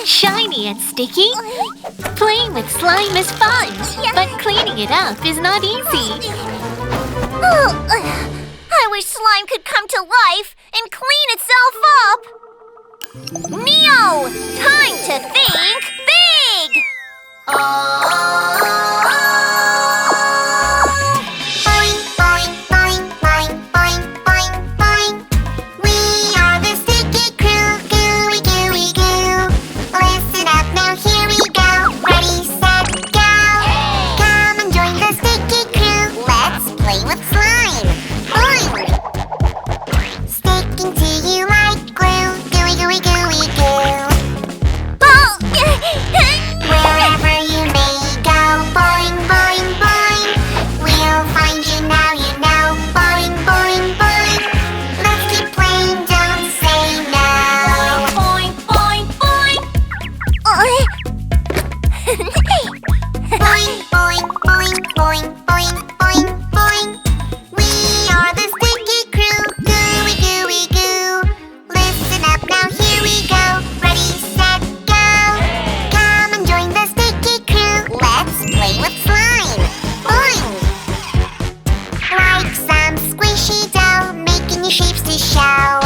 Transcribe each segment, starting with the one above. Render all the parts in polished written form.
Shiny and sticky? Playing with slime is fun, but cleaning it up is not easy. I wish slime could come to life and clean itself up. Neo, time to think big! Boing, boing, boing, boing, boing, boing, boing. We are the sticky crew, gooey, gooey, goo. Listen up, now here we go. Ready, set, go. Come and join the sticky crew. Let's play with slime. Boing. Sticking to you like glue. Gooey, gooey, gooey, goo. Wherever you may go, boing, boing, boing. We'll find you now, you know. Boing, boing, boing. Let's keep playing, don't say no. Boing, boing, boing. Boing, boing, boing, boing, boing, boing, boing. We are the sticky crew, gooey, gooey, goo. Listen up, now here we go. Ready, set, go. Come and join the sticky crew. Let's play with slime. Boing. Like some squishy dough, making your shapes to show.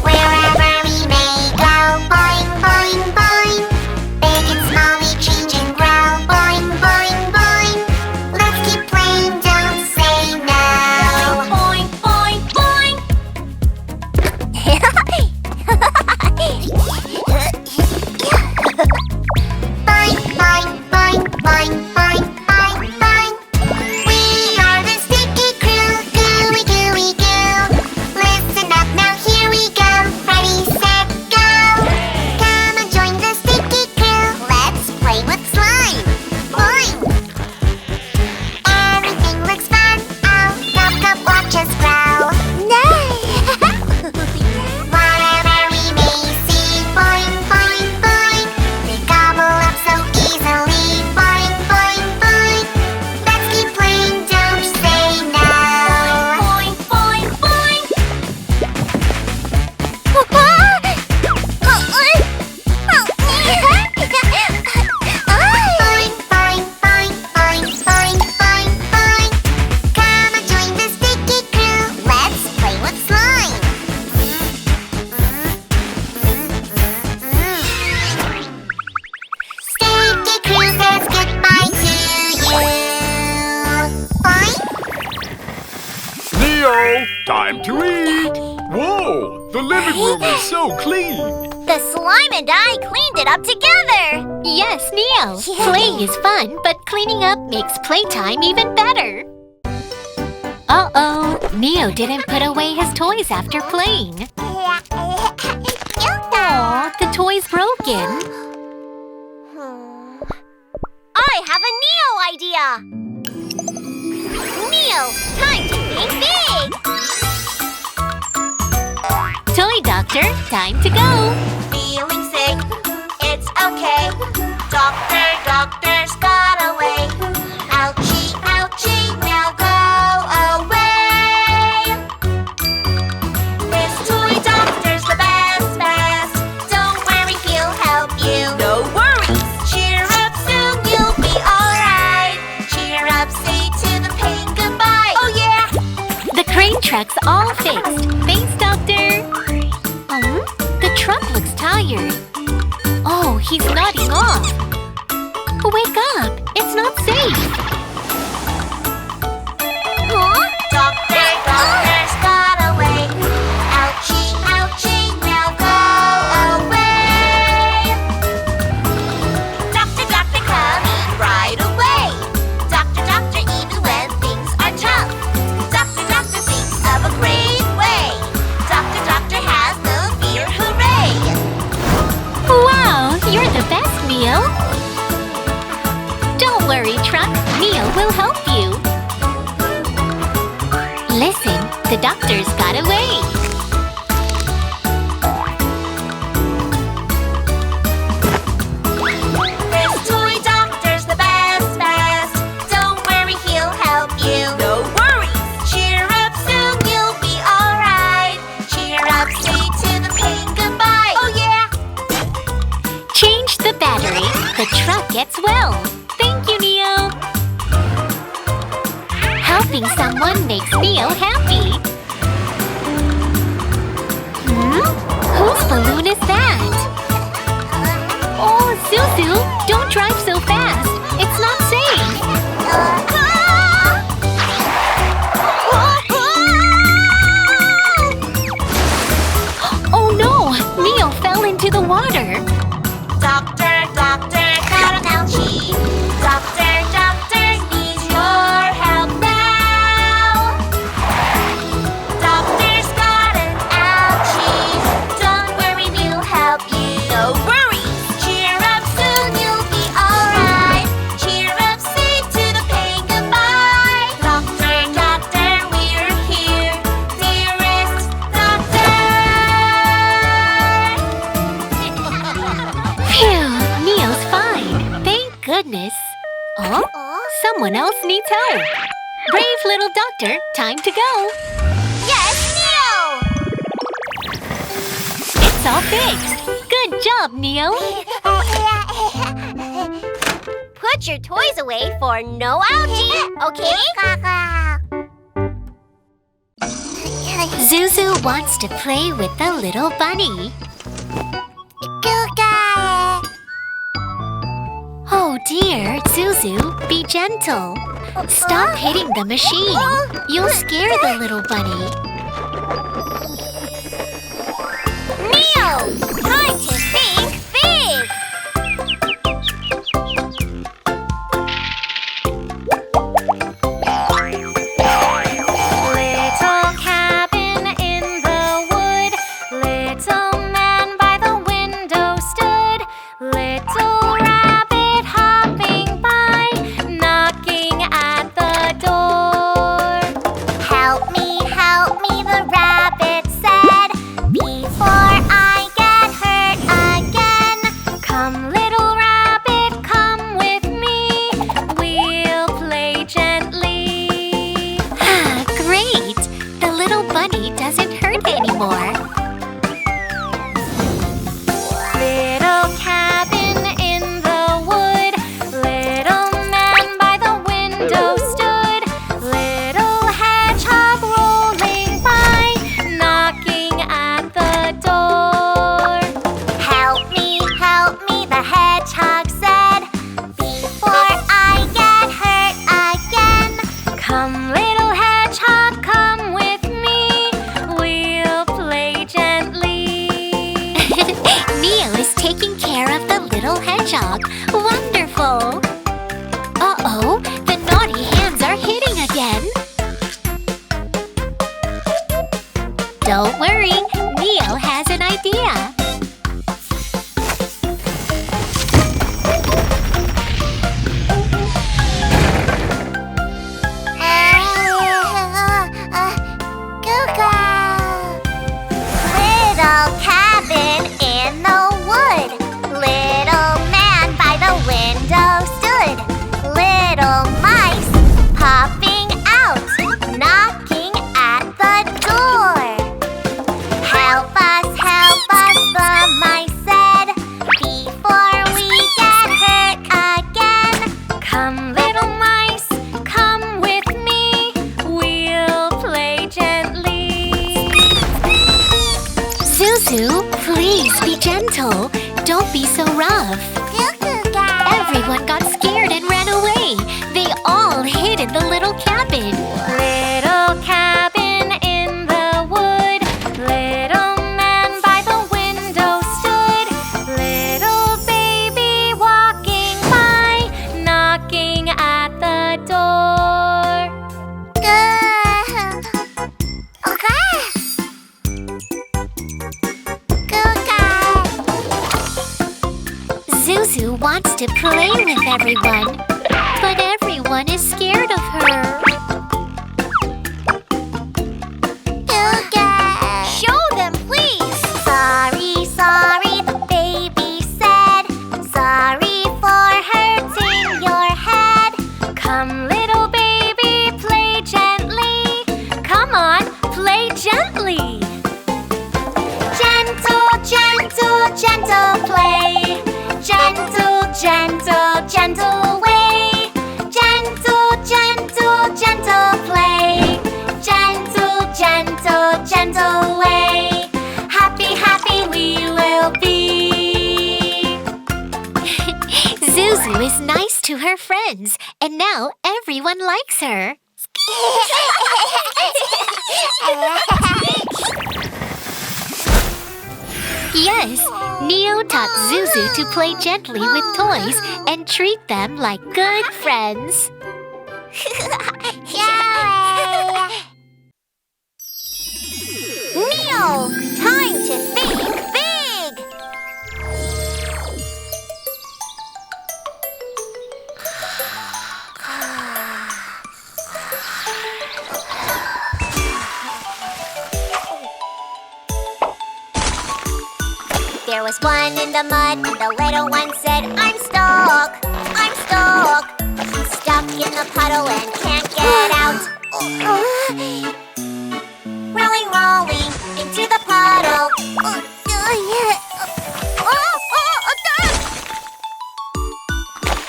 Wherever we may go, boing, boing, boing. Big and small we change and grow, boing, boing, boing. Let's keep playing, don't say no. Boing, boing, boing. Boing, boing, boing, boing, boing, boing, boing. We are the sticky crew, gooey, gooey, goo. Listen up, now here we go. Ready, set, go. Come and join the sticky crew. Let's play with slime. Boing. Everything looks fun. Oh, gub, gub, watch us grow. Whatever we may see, boing, boing, boing. They gobble up so easily, boing, boing, boing. Let's keep playing, don't say no. Boing, boing, boing. Boing, boing, boing, boing, boing, boing, boing. Come and join the sticky crew. Let's play with slime. Sticky crew says goodbye to you. Boing. Neo, time to eat! Whoa, the living room is so clean! The slime and I cleaned it up together. Yes, Neo. Playing is fun, but cleaning up makes playtime even better. Uh-oh, Neo didn't put away his toys after playing. Aw, the toy's broken. I have a Neo idea. Neo, time to think big. Toy doctor, time to go. Feeling sick, it's okay. Doctor's got away. Ouchie, ouchie, now go away. This toy doctor's the best, best. Don't worry, he'll help you. No worries. Cheer up, soon you'll be alright. Cheer up, say to the pain goodbye. Oh yeah. The crane truck's all fixed. Thanks, doctor. The truck looks tired. Oh, he's nodding off. Wake up! It's not safe. Huh? Doctor's got away. Ouchie, ouchie, now go away. Doctor, coming right away. Doctor, even when things are tough. Doctor thinks of a great way. Doctor has no fear, hooray. Wow, you're the best, Neo. Don't worry, truck. Neo will help you. Listen, the doctor's got away. This toy doctor's the best, best. Don't worry, he'll Helping someone makes Neo happy. Whose balloon is that? Oh, Zuzu, don't drive so fast. It's not safe. Oh no, Neo fell into the water. Doctor, doctor, got an ouchie. Doctor, doctor, needs your help now. Doctor's got an ouchie. Don't worry, we'll help you. No worries. Cheer up, soon you'll be alright. Cheer up, say to the pain goodbye. Doctor, doctor, we're here. Dearest doctor. Phew, Neo's fine. Thank goodness. Oh, someone else needs help. Brave little doctor, time to go. Yes, Neo! It's all fixed. Good job, Neo. Put your toys away for no ouchie, okay? Zuzu wants to play with the little bunny. Oh dear, Zuzu, be gentle. Stop hitting the machine. You'll scare the little bunny. Neo! Time to think big! Little cabin in the wood. Little man by the window stood. Little rabbit hopping by, knocking at the door. Help me, the rabbit said, before I get hurt again. Come, little rabbit, come with me. We'll play gently. Great! The little bunny doesn't hurt anymore. Little cabin in the wood. Little man by the window stood. Little hedgehog rolling by, knocking at the door. Help me, the hedgehog said, before I get hurt again. Come, little hedgehog, come with me. We'll play gently. Neo is taking care of the little hedgehog. Wonderful! Uh-oh, the naughty hands are hitting again. Don't worry, Neo has an idea. Little cabin in the wood. Little man by the window stood. Little mice popping out, knocking at the door. Help us, the mice said, before we get hurt again. Come, little mice, come with me. We'll play gently. Zuzu, please be gentle. Don't be so rough. Everyone got scared and ran away. They all hid in the little cabin. Little cabin in the wood. Little man by the window stood. Little baby walking by, knocking at the door. Zuzu wants to play with everyone, but everyone is scared of her. Show them, please. Sorry, sorry, the baby said. Sorry for hurting your head. Come, little baby, play gently. Come on, play gently. Gentle, gentle, gentle play. Gentle, gentle, gentle way. Gentle, gentle, gentle play. her friends, and now everyone likes her. Yes, Neo taught Zuzu to play gently with toys and treat them like good friends. Yay! Neo, time to think big! There was one in the mud, and the little one said, I'm stuck, I'm stuck. He's stuck in the puddle and can't get out. Rolling, rolling into the puddle.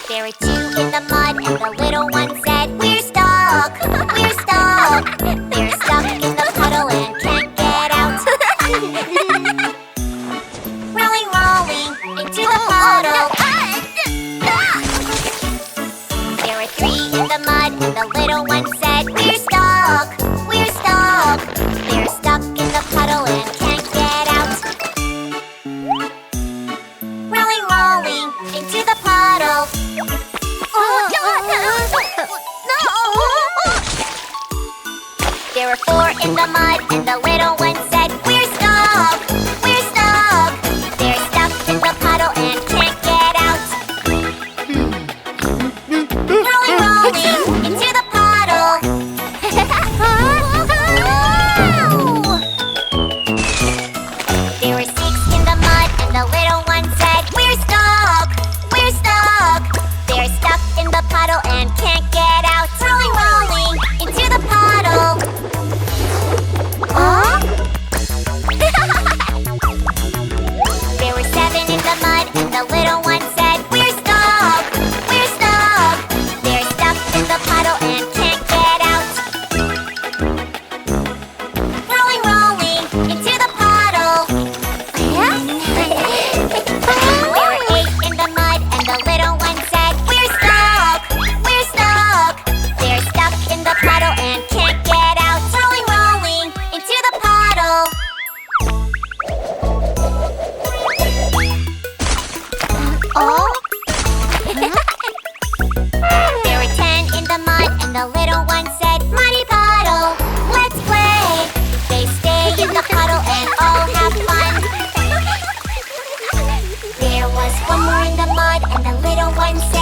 There were two in the mud, and the little one said, we're stuck, we're stuck. They're stuck in the puddle and can't get out. Rolling, rolling into the puddle. There were three in the mud, and the little one said, we're stuck, we're stuck. They're stuck in the puddle and can't get out. Rolling, rolling into the puddle. There were four in the mud, and the little one said, we're stuck, we're stuck. They're stuck in the puddle and can't get out. Rolling, rolling into the puddle. There were six in the mud, and the little one said, we're stuck, we're stuck. They're stuck in the puddle and can't get out. Rolling, rolling into the puddle. There were seven in the mud, and the little one said, we're stuck, we're stuck. They're stuck in the puddle and can't get out. Rolling, rolling into the puddle. There were eight in the mud, and the little one said, we're stuck, we're stuck. They're stuck in the puddle and can't get out. Rolling, rolling into the puddle. There were 10 in the mud, and the little one said, muddy puddle, let's play. They stay in the puddle and all have fun. There was one more in the mud, and the little one said,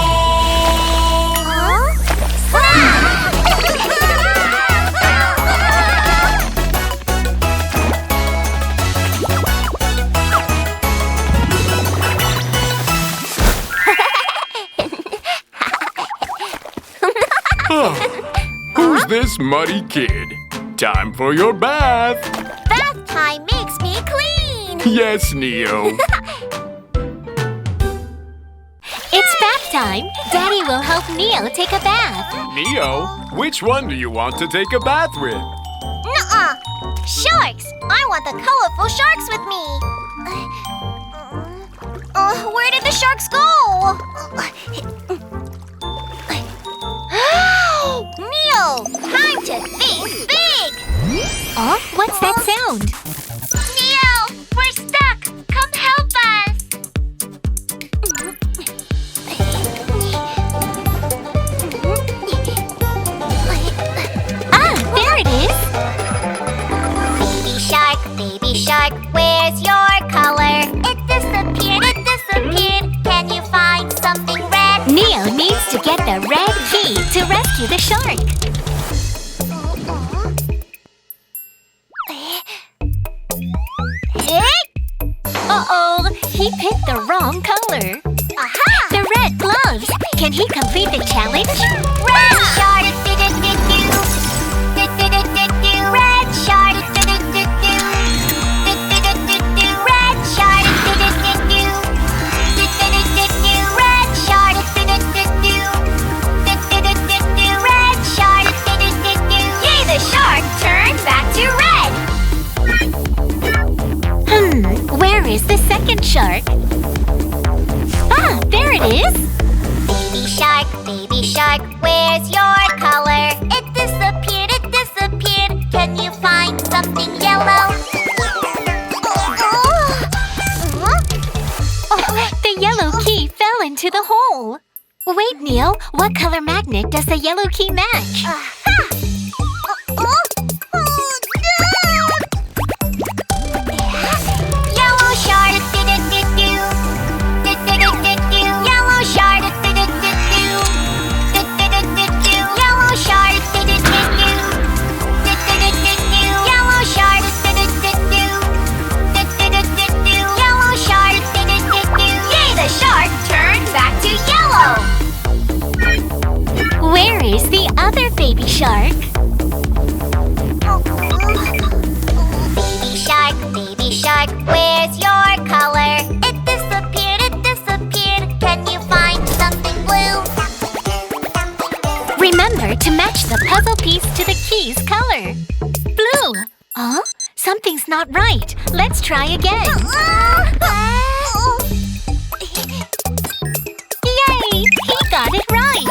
Who's this muddy kid? Time for your bath. bath time makes me clean. Yes, Neo. It's bath time. Daddy will help Neo take a bath. Neo, which one do you want to take a bath with? Nuh-uh. Sharks! I want the colorful sharks with me. Where did the sharks go? Neo, time to think big! Oh, what's that sound? Neo, we're stuck! Come help us! Ah, there it is. Baby shark, where's your color? It disappeared, it disappeared. Can you find something red? Neo needs to get the red key to rescue the shark. Uh-oh, he picked the wrong color. Aha! The red gloves. Can he complete the challenge? Red shark! Do-do-do-do-do. Do-do-do-do-do. Red shark! Do-do-do-do-do. Do-do-do-do-do. Red shark! Do-do-do-do. Do-do-do-do-do. Red shark! Do-do-do-do. Do-do-do-do-do. Red shark! Do-do-do-do. Yay, the shark turned back to red! Where is the second shark? Ah, there it is. Baby shark, shark, where's your color? It disappeared, it disappeared. Can you find something yellow? Oh, the yellow key fell into the hole. Wait, Neil, what color magnet does the yellow key match? Yellow shark, do-do-do-do. Do-do-do-do-do. Yellow shark, do-do-do-do. Do-do-do-do-do. Yellow shark, do-do-do-do. Do-do-do-do-do. Yellow shark, do-do-do-do. Do-do-do-do-do. Yellow shark, do-do-do-do. Yay, the shark turned back to yellow. Where is the other baby shark? Baby shark, where's your color? It disappeared, it disappeared. Can you find something blue? Remember to match the puzzle piece to the key's color. Blue. Oh, something's not right. Let's try again. Yay! He got it right.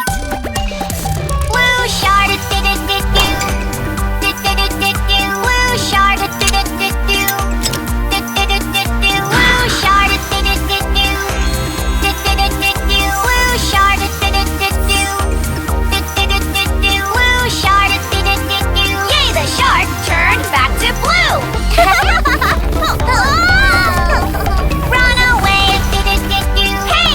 Blue shark, do-do-do-do. Do-do-do-do-do. Blue shark, do-do-do-do. Do-do-do-do-do. Blue shark, do-do-do-do. Do-do-do-do-do. Blue shark, do-do-do-do. Do-do-do-do-do. Blue shark, do-do-do-do. Yay, the shark turned back to blue. Run away, do-do-do-do. Hey!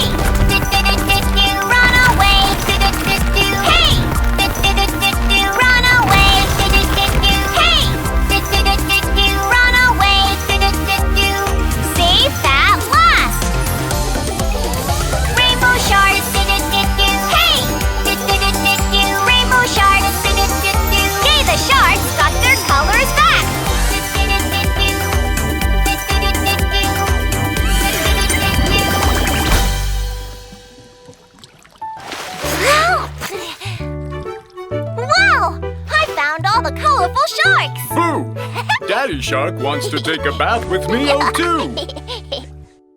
Do-do-do-do-do. Run away, do-do-do-do. Hey! Do-do-do-do-do. Run away, do-do-do-do. Hey! Do-do-do-do-do. Run away, do-do-do-do. Safe at last. Rainbow shark, do-do-do-do. Hey! Do-do-do-do-do. Rainbow shark, do-do-do-do. Yay, the sharks got their colors back. Do-do-do-do-do. Do-do-do-do-do. Wow! I found all the colorful sharks! Boo! Daddy Shark wants to take a bath with Neo too.